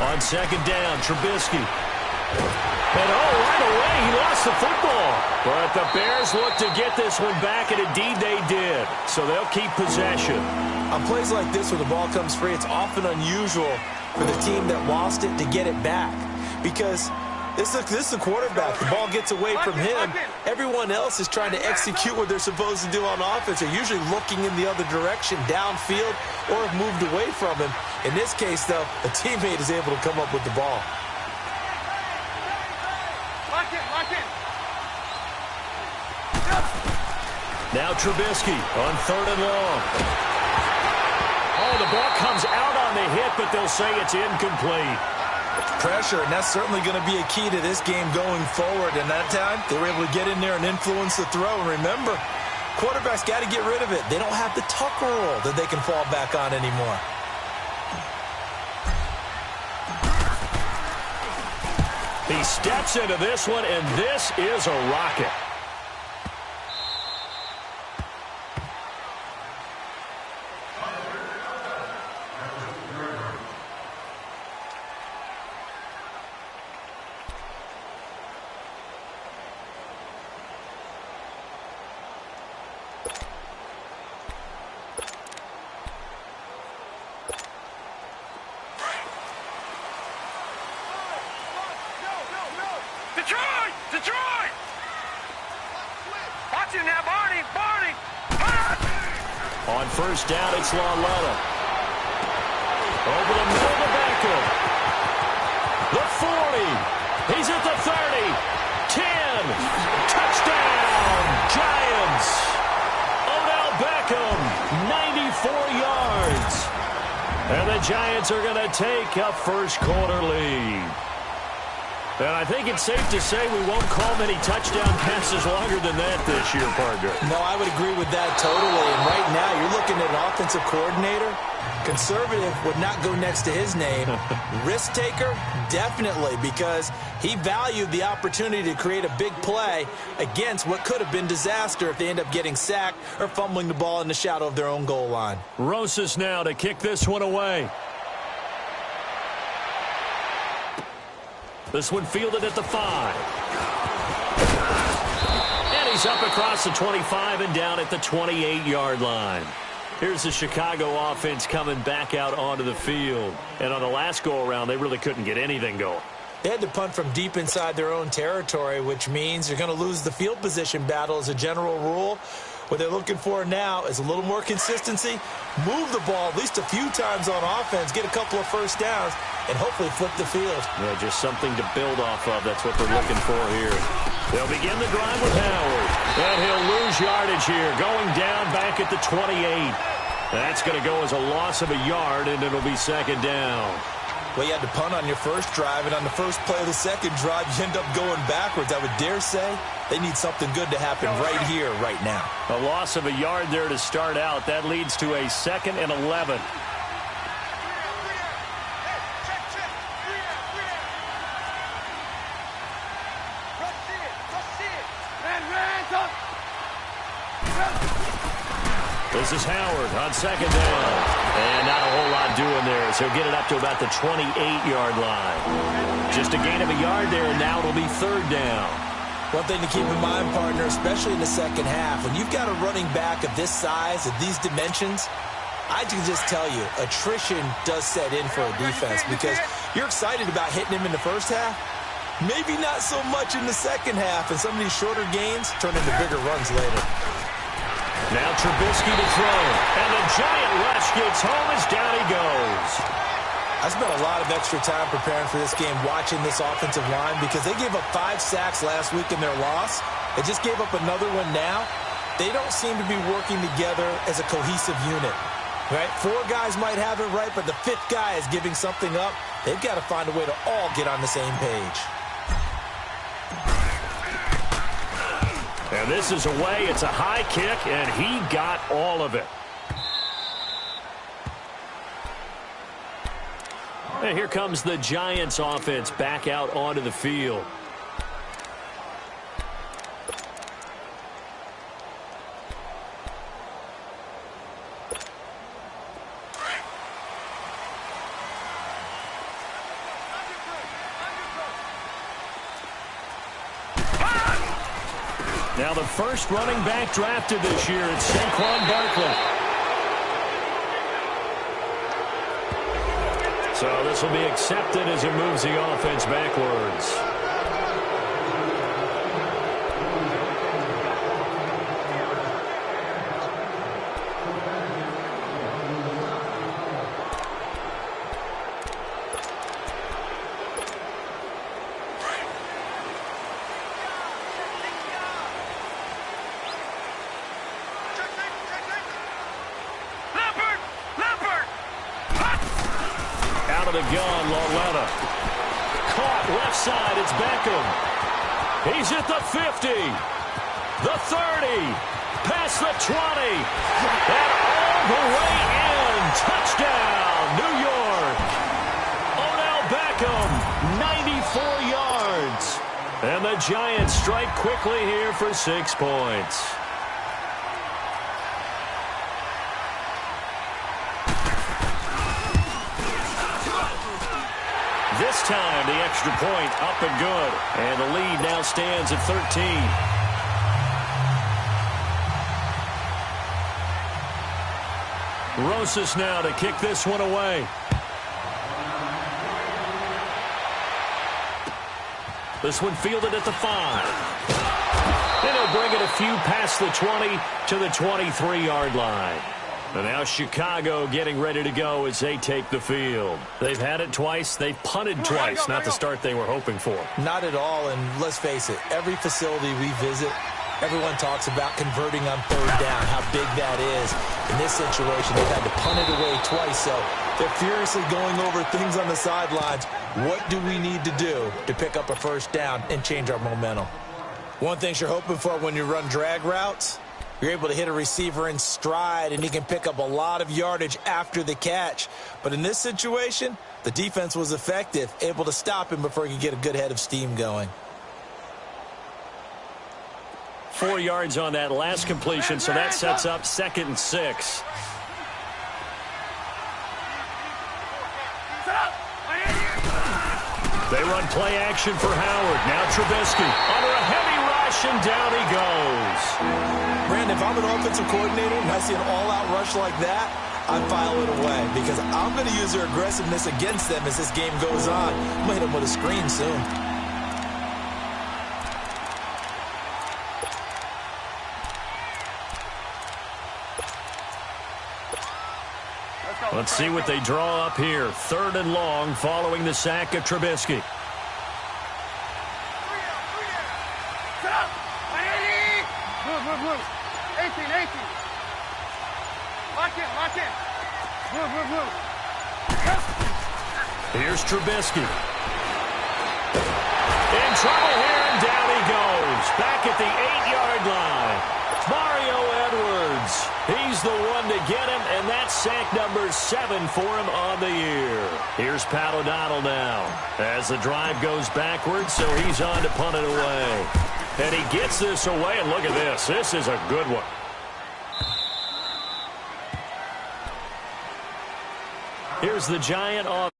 On second down, Trubisky. And right away, he lost the football. But the Bears look to get this one back, and indeed they did. So they'll keep possession. On plays like this where the ball comes free, it's often unusual for the team that lost it to get it back. Because this is the quarterback. The ball gets away from him. Everyone else is trying to execute what they're supposed to do on offense. They're usually looking in the other direction, downfield, or have moved away from him. In this case, though, a teammate is able to come up with the ball. Now Trubisky on third and long. Oh, the ball comes out on the hit, but they'll say it's incomplete. Pressure, and that's certainly going to be a key to this game going forward. And that time, they were able to get in there and influence the throw. And remember, quarterbacks got to get rid of it. They don't have the tuck rule that they can fall back on anymore. He steps into this one, and this is a rocket. Detroit! Watch him now, Barney! On first down, it's Laletta. Over the middle to Beckham. The 40. He's at the 30. 10. Touchdown, Giants. Odell Beckham, 94 yards. And the Giants are going to take a first quarter lead. And I think it's safe to say we won't call many touchdown passes longer than that this year, partner. No, I would agree with that totally. And right now, you're looking at an offensive coordinator. Conservative would not go next to his name. Risk taker, definitely, because he valued the opportunity to create a big play against what could have been disaster if they end up getting sacked or fumbling the ball in the shadow of their own goal line. Rosas now to kick this one away. This one fielded at the 5. And he's up across the 25 and down at the 28-yard line. Here's the Chicago offense coming back out onto the field. And on the last go-around, they really couldn't get anything going. They had to punt from deep inside their own territory, which means you're going to lose the field position battle as a general rule. What they're looking for now is a little more consistency, move the ball at least a few times on offense, get a couple of first downs, and hopefully flip the field. Yeah, just something to build off of. That's what they're looking for here. They'll begin the drive with Howard. And he'll lose yardage here, going down back at the 28. That's going to go as a loss of a yard, and it'll be second down. Well, you had to punt on your first drive, and on the first play of the second drive, you end up going backwards. I would dare say they need something good to happen right here, right now. A loss of a yard there to start out. That leads to a 2nd and 11. This is Howard on second down. And not a whole lot doing there, so he'll get it up to about the 28-yard line. Just a gain of a yard there, and now it'll be third down. One thing to keep in mind, partner, especially in the second half, when you've got a running back of this size, of these dimensions, I can just tell you, attrition does set in for a defense because you're excited about hitting him in the first half. Maybe not so much in the second half, and some of these shorter gains turn into bigger runs later. Now Trubisky to throw, and the giant rush gets home as down he goes. I spent a lot of extra time preparing for this game, watching this offensive line, because they gave up 5 sacks last week in their loss. They just gave up another one now. They don't seem to be working together as a cohesive unit. Right? 4 guys might have it right, but the 5th guy is giving something up. They've got to find a way to all get on the same page. And this is away. It's a high kick, and he got all of it. And here comes the Giants offense back out onto the field. Now the first running back drafted this year, it's Saquon Barkley. So this will be accepted as it moves the offense backwards. Out of the gun, Lauletta. Caught left side, it's Beckham. He's at the 50, the 30, past the 20, and all the way in. Touchdown, New York. Odell Beckham, 94 yards. And the Giants strike quickly here for 6 points. This time, the extra point up and good. And the lead now stands at 13. Rosas now to kick this one away. This one fielded at the 5. And he'll bring it a few past the 20 to the 23-yard line. And now Chicago getting ready to go as they take the field. They've had it twice. They've punted twice. Not the start they were hoping for. Not at all, and let's face it, every facility we visit, everyone talks about converting on third down, how big that is. In this situation, they've had to punt it away twice, so they're furiously going over things on the sidelines. What do we need to do to pick up a first down and change our momentum? One thing you're hoping for when you run drag routes, you're able to hit a receiver in stride, and he can pick up a lot of yardage after the catch. But in this situation, the defense was effective, able to stop him before he could get a good head of steam going. 4 yards on that last completion, so that sets up 2nd and 6. They run play action for Howard. Now Trubisky under a heavy rush, and down he goes. Brandon, if I'm an offensive coordinator and I see an all-out rush like that, I file it away because I'm going to use their aggressiveness against them as this game goes on. I'm going to hit them with a screen soon. Let's see what they draw up here. 3rd and long following the sack of Trubisky. Move. 18. Lock in. Move. Here's Trubisky. In trouble here, and down he goes. Back at the 8-yard line. Mario Edwards. He's the one to get him, and that's sack number 7 for him on the year. Here's Pat O'Donnell now as the drive goes backwards, so he's on to punt it away. And he gets this away, and look at this. This is a good one. Here's the Giant off.